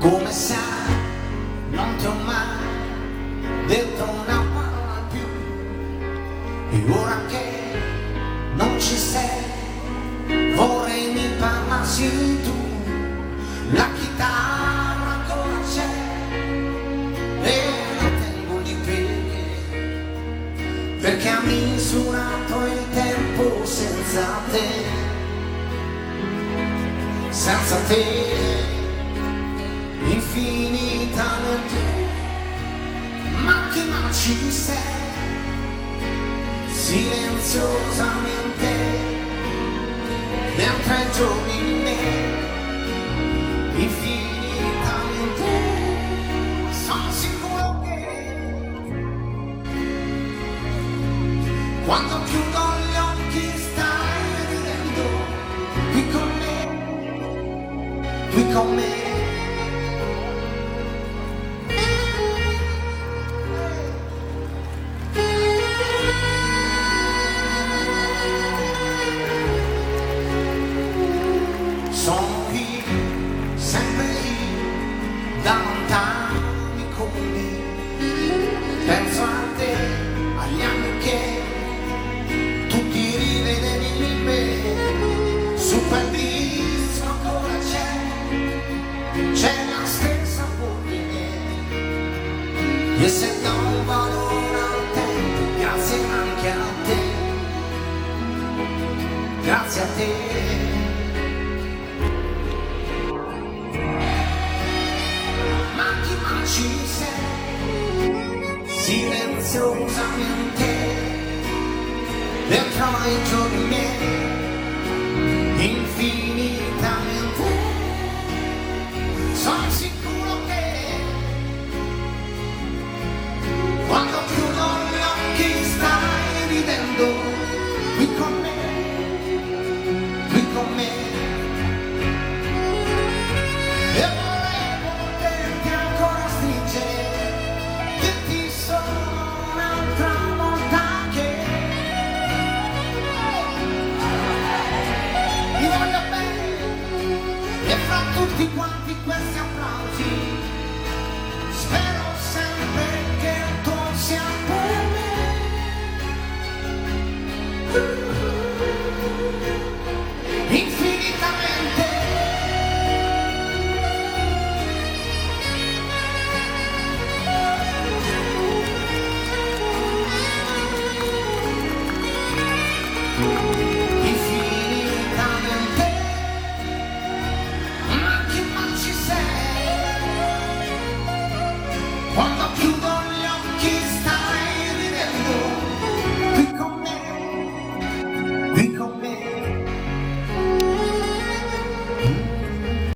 Come sai, non ti ho mai detto una parola più, e ora che non ci sei vorrei mi parlassi tu. La chitarra ancora c'è e la tengo lì perché ha misurato il tempo senza te, infinitamente. Ma che mai ci sei, silenziosamente, dentro ai giorni di me, infinitamente. Sono sicuro che quando chiudo gli occhi stai ridendo qui con me, qui con me. Sono qui, sempre lì, da lontano mi convi. Penso a te, agli anni che tu ti rivedevi in me. Su quel disco ancora c'è la stessa polvere. E se do un valore al tempo, grazie anche a te, grazie a te. Ci sei, silenziosamente, dentro ai giorni miei, infinitamente. Sono sicuro che quando chiudo gli occhi stai ridendo qui con me, qui con me. Tutti quanti questi applausi, spero sempre che tu sia per me, infinitamente. Quando